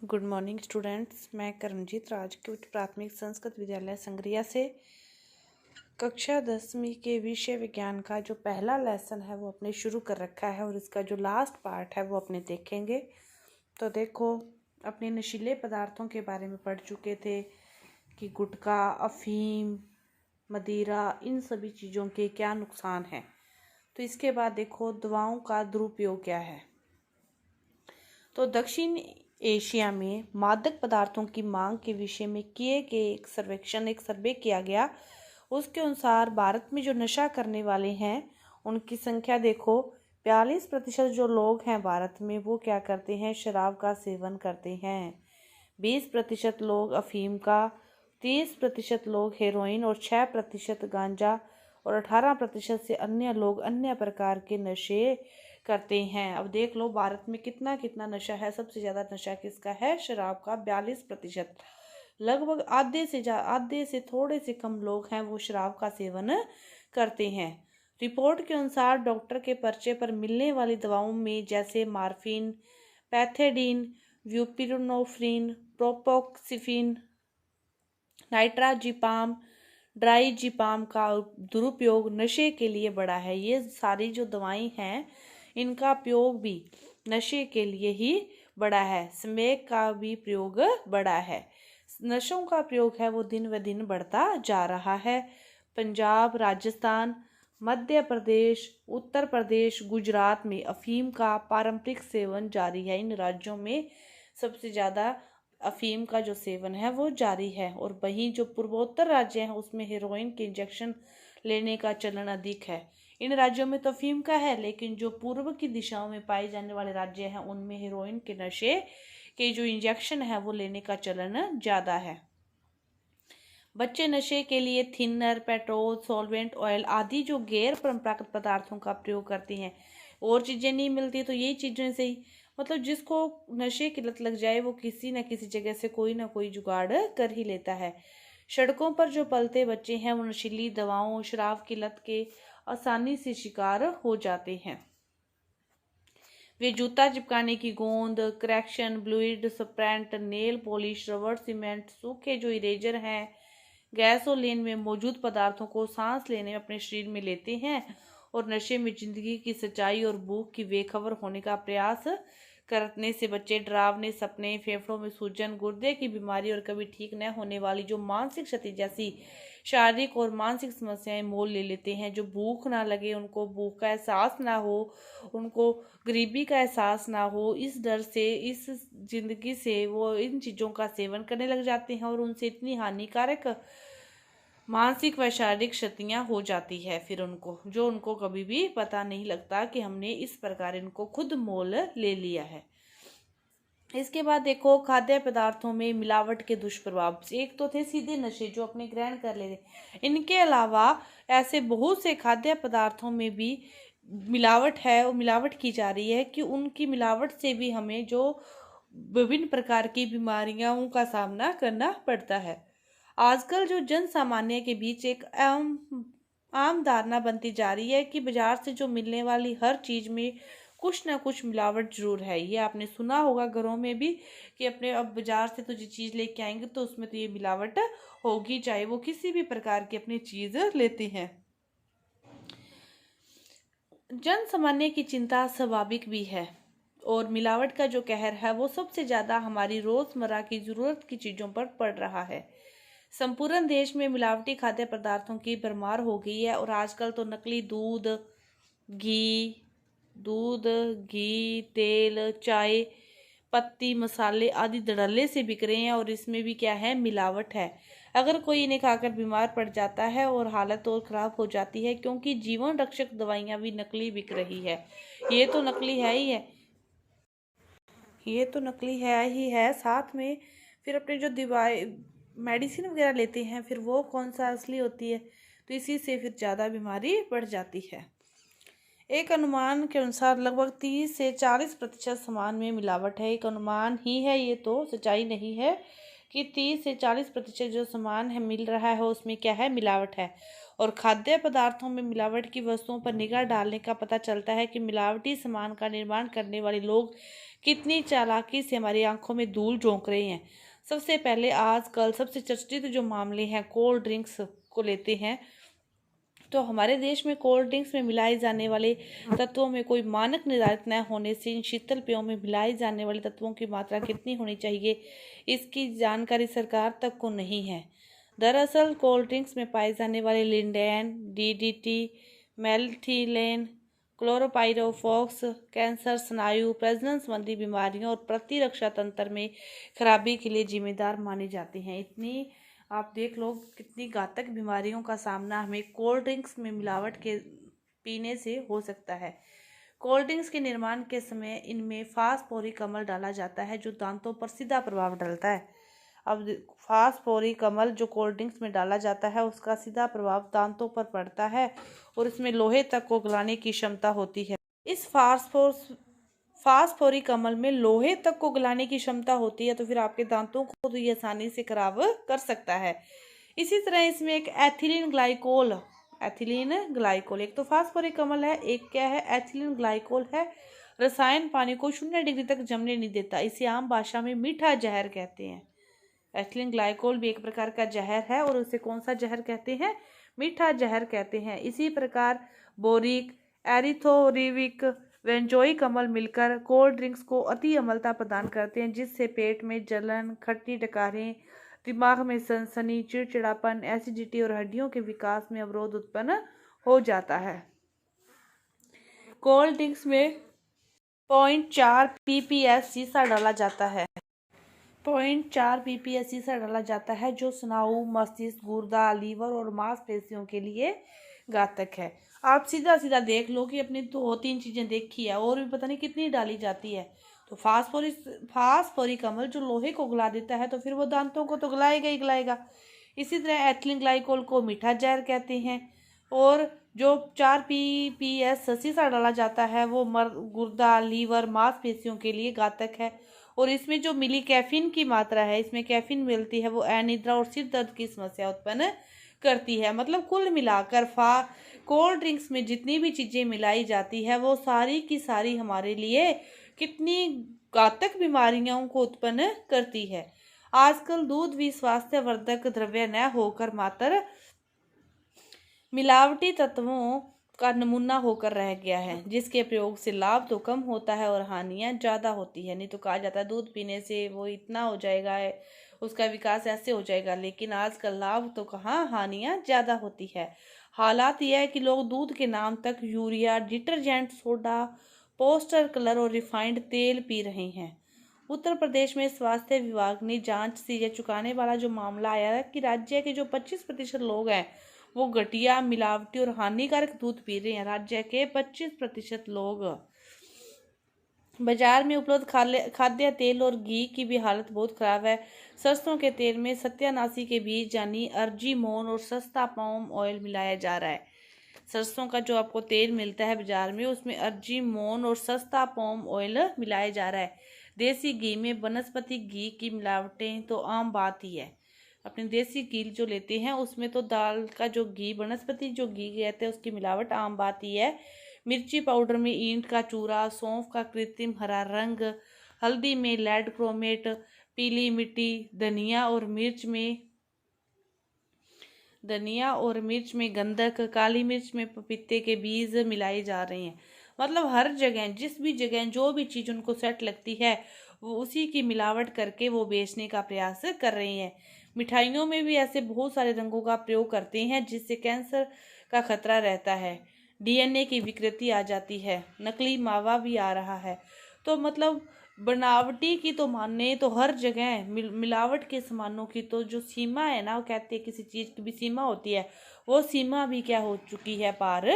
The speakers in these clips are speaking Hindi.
Good morning students. मैं करमजीत राजकीय प्राथमिक संस्कृत विद्यालय संग्रिया से कक्षा 10वीं के विषय विज्ञान का जो पहला लेसन है वो अपने शुरू कर रखा है और इसका जो लास्ट पार्ट है वो अपने देखेंगे। तो देखो, अपने नशीले पदार्थों के बारे में पढ़ चुके थे कि गुटखा, अफीम, मदिरा, इन सभी चीज़ों के क्या नुकसान हैं। तो इसके बाद देखो दवाओं का दुरुपयोग क्या है। तो दक्षिण एशिया में मादक पदार्थों की मांग के विषय में किए गए एक सर्वे किया गया। उसके अनुसार भारत में जो नशा करने वाले हैं उनकी संख्या देखो, 42% जो लोग हैं भारत में वो क्या करते हैं, शराब का सेवन करते हैं। 20% लोग अफीम का, 30% लोग हेरोइन और 6% गांजा और 18% से अन्य लोग अन्य प्रकार के नशे करते हैं। अब देख लो भारत में कितना कितना नशा है। सबसे ज़्यादा नशा किसका है? शराब का, 42%। लगभग आधे से थोड़े से कम लोग हैं वो शराब का सेवन करते हैं। रिपोर्ट के अनुसार डॉक्टर के पर्चे पर मिलने वाली दवाओं में जैसे मार्फिन, पैथेडीन, ब्यूपिरोनोफ्रिन, प्रोपोक्सिफिन, नाइट्राजिपाम, ड्राइजिपाम का दुरुपयोग नशे के लिए बढ़ा है। ये सारी जो दवाएं हैं इनका प्रयोग भी नशे के लिए ही बढ़ा है। स्मैक का भी प्रयोग बढ़ा है। नशों का प्रयोग है वो दिन व दिन बढ़ता जा रहा है। पंजाब, राजस्थान, मध्य प्रदेश, उत्तर प्रदेश, गुजरात में अफीम का पारंपरिक सेवन जारी है। इन राज्यों में सबसे ज़्यादा अफीम का जो सेवन है वो जारी है। और वहीं जो पूर्वोत्तर राज्य हैं उसमें हेरोइन के इंजेक्शन लेने का चलन अधिक है। इन राज्यों में तो अफीम का है, लेकिन जो पूर्व की दिशाओं में पाए जाने वाले राज्य हैं उनमें हेरोइन के नशे के जो इंजेक्शन है वो लेने का चलन ज़्यादा है। बच्चे नशे के लिए थिनर, पेट्रोल, सॉल्वेंट, ऑयल आदि जो गैर परंपरागत पदार्थों का प्रयोग करते हैं। और चीज़ें नहीं मिलती तो यही चीज़ें से ही, मतलब जिसको नशे की लत लग जाए वो किसी न किसी जगह से कोई ना कोई जुगाड़ कर ही लेता है। सड़कों पर जो पलते बच्चे हैं वो नशीली दवाओं, शराब की लत के आसानी से शिकार हो जाते हैं। वे जूता चिपकाने की गोंद, क्रैक्शन, ब्लूइड, स्प्रैंट, नेल पॉलिश, रबर सीमेंट, सूखे जो इरेजर हैं, गैसोलीन में मौजूद पदार्थों को सांस लेने में अपने शरीर में लेते हैं और नशे में जिंदगी की सच्चाई और भूख की बेखबर होने का प्रयास करने से बच्चे डरावने सपने, फेफड़ों में सूजन, गुर्दे की बीमारी और कभी ठीक न होने वाली जो मानसिक क्षति जैसी शारीरिक और मानसिक समस्याएं मोल ले लेते हैं। जो भूख ना लगे, उनको भूख का एहसास ना हो, उनको गरीबी का एहसास ना हो, इस डर से, इस जिंदगी से वो इन चीज़ों का सेवन करने लग जाते हैं और उनसे इतनी हानिकारक मानसिक व शारीरिक क्षतियाँ हो जाती है फिर उनको कभी भी पता नहीं लगता कि हमने इस प्रकार इनको खुद मोल ले लिया है। इसके बाद देखो खाद्य पदार्थों में मिलावट के दुष्प्रभाव। एक तो थे सीधे नशे जो अपने ग्रहण कर लेते, इनके अलावा ऐसे बहुत से खाद्य पदार्थों में भी मिलावट है और मिलावट की जा रही है कि उनकी मिलावट से भी हमें जो विभिन्न प्रकार की बीमारियों का सामना करना पड़ता है। आजकल जो जन सामान्य के बीच एक आम धारणा बनती जा रही है कि बाजार से जो मिलने वाली हर चीज में कुछ ना कुछ मिलावट जरूर है। ये आपने सुना होगा घरों में भी कि अपने अब बाजार से तो जो चीज लेके आएंगे तो उसमें तो ये मिलावट होगी, चाहे वो किसी भी प्रकार की अपनी चीज लेते हैं। जन सामान्य की चिंता स्वाभाविक भी है और मिलावट का जो कहर है वो सबसे ज्यादा हमारी रोजमर्रा की जरूरत की चीजों पर पड़ रहा है। संपूर्ण देश में मिलावटी खाद्य पदार्थों की भरमार हो गई है और आजकल तो नकली घी, तेल, चाय पत्ती, मसाले आदि धड़ल्ले से बिक रहे हैं और इसमें भी क्या है, मिलावट है। अगर कोई इन्हें खाकर बीमार पड़ जाता है और हालत और खराब हो जाती है, क्योंकि जीवन रक्षक दवाइयाँ भी नकली बिक रही है। ये तो नकली है ही है, साथ में फिर अपने जो दवाई मेडिसिन वगैरह लेते हैं फिर वो कौन सा असली होती है, तो इसी से फिर ज़्यादा बीमारी बढ़ जाती है। एक अनुमान के अनुसार लगभग 30 से 40% सामान में मिलावट है। एक अनुमान ही है, ये तो सच्चाई नहीं है कि 30 से 40% जो सामान है मिल रहा है उसमें क्या है, मिलावट है। और खाद्य पदार्थों में मिलावट की वस्तुओं पर निगाह डालने का पता चलता है कि मिलावटी सामान का निर्माण करने वाले लोग कितनी चालाकी से हमारी आंखों में धूल झोंक रहे हैं। सबसे पहले आजकल सबसे चर्चित जो मामले हैं कोल्ड ड्रिंक्स को लेते हैं, तो हमारे देश में कोल्ड ड्रिंक्स में मिलाए जाने वाले तत्वों में कोई मानक निर्धारित न होने से इन शीतल पेयों में मिलाए जाने वाले तत्वों की मात्रा कितनी होनी चाहिए, इसकी जानकारी सरकार तक को नहीं है। दरअसल कोल्ड ड्रिंक्स में पाए जाने वाले लिंडेन, डीडीटी, मेथिलेन, क्लोरोपाइरोफॉस कैंसर, स्नायु, प्रजनन संबंधी बीमारियों और प्रतिरक्षा तंत्र में खराबी के लिए जिम्मेदार माने जाते हैं। इतनी आप देख लो कितनी घातक बीमारियों का सामना हमें कोल्ड ड्रिंक्स में मिलावट के पीने से हो सकता है। कोल्ड ड्रिंक्स के निर्माण के समय इनमें फास्फोरिक अम्ल डाला जाता है जो दांतों पर सीधा प्रभाव डालता है। अब फास्फोरिक अम्ल जो कोल्ड ड्रिंक्स में डाला जाता है उसका सीधा प्रभाव दांतों पर पड़ता है और इसमें लोहे तक को गलाने की क्षमता होती है। इस फास्फोरिक अम्ल में लोहे तक को गलाने की क्षमता होती है, तो फिर आपके दांतों को तो ये आसानी से खराब कर सकता है। इसी तरह इसमें एक एथिलीन ग्लाइकोल एक तो फास्फोरिक अम्ल है, एक क्या है एथिलीन ग्लाइकोल है। रसायन पानी को 0 डिग्री तक जमने नहीं देता, इसे आम भाषा में मीठा जहर कहते हैं। एथिलीन ग्लाइकोल भी एक प्रकार का जहर है और उसे कौन सा जहर कहते हैं, मीठा जहर कहते हैं। इसी प्रकार बोरिक, एरिथोरिविक, बेंजोइक अम्ल मिलकर कोल्ड ड्रिंक्स को अति अम्लता प्रदान करते हैं, जिससे पेट में जलन, खट्टी डकारें, दिमाग में सनसनी, चिड़चिड़ापन, एसिडिटी और हड्डियों के विकास में अवरोध उत्पन्न हो जाता है। कोल्ड ड्रिंक्स में 0.4 ppm सीसा डाला जाता है। 0.4 ppm सीसा डाला जाता है जो स्नायु, मस्तिष्क, गुर्दा, लीवर और मांसपेशियों के लिए घातक है। आप सीधा सीधा देख लो कि अपनी 2-3 चीजें देखी है और भी पता नहीं कितनी डाली जाती है। तो फास्फोरिक अम्ल जो लोहे को गला देता है, तो फिर वो दांतों को तो गलाएगा ही गलाएगा। इसी तरह एथिलीन ग्लाइकोल को मीठा जहर कहते हैं और जो 4 ppm सीसा डाला जाता है वो गुर्दा, लीवर, मांसपेशियों के लिए घातक है। और इसमें जो मिली कैफीन की मात्रा है, इसमें कैफीन मिलती है, वो अनिद्रा और सिर दर्द की समस्या उत्पन्न करती है। मतलब कुल मिलाकर कोल्ड ड्रिंक्स में जितनी भी चीजें मिलाई जाती है वो सारी की सारी हमारे लिए कितनी घातक बीमारियों को उत्पन्न करती है। आजकल दूध भी स्वास्थ्यवर्धक द्रव्य न होकर मात्र मिलावटी तत्वों का नमूना होकर रह गया है, जिसके प्रयोग से लाभ तो कम होता है और हानियां ज्यादा होती है। नहीं तो कहा जाता है दूध पीने से वो इतना हो जाएगा, उसका विकास ऐसे हो जाएगा, लेकिन आजकल लाभ तो कहाँ, हानियां ज्यादा होती है। हालात यह है कि लोग दूध के नाम तक urea, detergent, soda, poster colour और रिफाइंड तेल पी रहे हैं। उत्तर प्रदेश में स्वास्थ्य विभाग ने जांच से यह चुकाने वाला जो मामला आया है कि राज्य के जो 25% लोग हैं वो घटिया, मिलावटी और हानिकारक दूध पी रहे हैं। राज्य के 25% लोग। बाजार में उपलब्ध खाद्य तेल और घी की भी हालत बहुत खराब है। सरसों के तेल में सत्यानाशी के बीज यानी अर्जीमोन और सस्ता पाम ऑयल मिलाया जा रहा है। सरसों का जो आपको तेल मिलता है बाजार में, उसमें अर्जीमोन और सस्ता पाम ऑयल मिलाया जा रहा है। देसी घी में वनस्पति घी की मिलावटें तो आम बात ही है। अपने देसी घी जो लेते हैं उसमें तो दाल का जो घी, वनस्पति जो घी कहते हैं, उसकी मिलावट आम बात ही है। मिर्ची पाउडर में ईंट का चूरा, सौंफ का कृत्रिम हरा रंग, हल्दी में लेड क्रोमेट, पीली मिट्टी, धनिया और मिर्च में गंधक, काली मिर्च में पपीते के बीज मिलाए जा रहे हैं। मतलब हर जगह, जिस भी जगह जो भी चीज उनको सेट लगती है वो उसी की मिलावट करके वो बेचने का प्रयास कर रहे हैं। मिठाइयों में भी ऐसे बहुत सारे रंगों का प्रयोग करते हैं जिससे कैंसर का खतरा रहता है। DNA की विकृति आ जाती है, नकली मावा भी आ रहा है। तो मतलब बनावटी की तो माने तो हर जगह मिलावट के सामानों की तो जो सीमा है ना, वो कहते हैं किसी चीज की भी सीमा होती है, वो सीमा भी क्या हो चुकी है, पार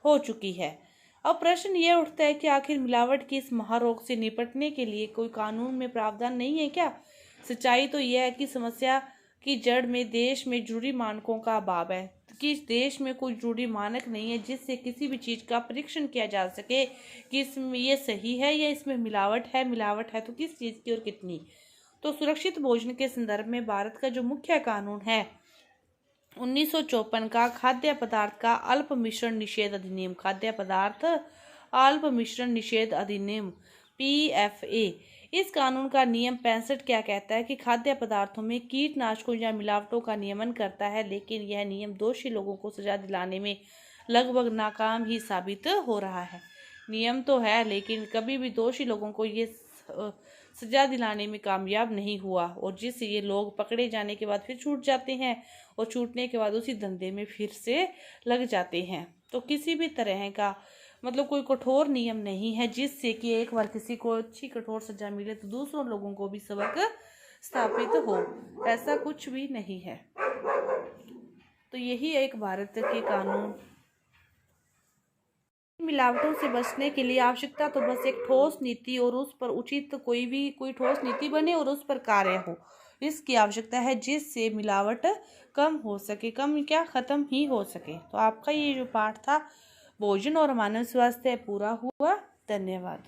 हो चुकी है। अब प्रश्न ये उठता है कि आखिर मिलावट की इस महारोग से निपटने के लिए कोई कानून में प्रावधान नहीं है क्या? सच्चाई तो यह है कि समस्या की जड़ में देश में जरूरी मानकों का अभाव है कि इस देश में कोई जरूरी मानक नहीं है जिससे किसी भी चीज का परीक्षण किया जा सके कि इसमें ये सही है या इसमें मिलावट है तो किस चीज की और कितनी। तो सुरक्षित भोजन के संदर्भ में भारत का जो मुख्य कानून है 1954 का खाद्य पदार्थ का अल्प मिश्रण निषेध अधिनियम, खाद्य पदार्थ अल्प मिश्रण निषेध अधिनियम PFA। इस कानून का नियम 65 क्या कहता है कि खाद्य पदार्थों में कीटनाशकों या मिलावटों का नियमन करता है, लेकिन यह नियम दोषी लोगों को सजा दिलाने में लगभग नाकाम ही साबित हो रहा है। नियम तो है, लेकिन कभी भी दोषी लोगों को ये सजा दिलाने में कामयाब नहीं हुआ, और जिससे ये लोग पकड़े जाने के बाद फिर छूट जाते हैं और छूटने के बाद उसी धंधे में फिर से लग जाते हैं। तो किसी भी तरह का मतलब कोई कठोर नियम नहीं है जिससे कि एक बार किसी को अच्छी कठोर सजा मिले तो दूसरों लोगों को भी सबक स्थापित हो, ऐसा कुछ भी नहीं है। तो यही एक भारत के कानून। मिलावटों से बचने के लिए आवश्यकता तो बस एक ठोस नीति और उस पर उचित कोई ठोस नीति बने और उस पर कार्य हो, इसकी आवश्यकता है जिससे मिलावट कम हो सके, कम क्या खत्म ही हो सके। तो आपका ये जो पाठ था भोजन और मानव स्वास्थ्य पूरा हुआ। धन्यवाद।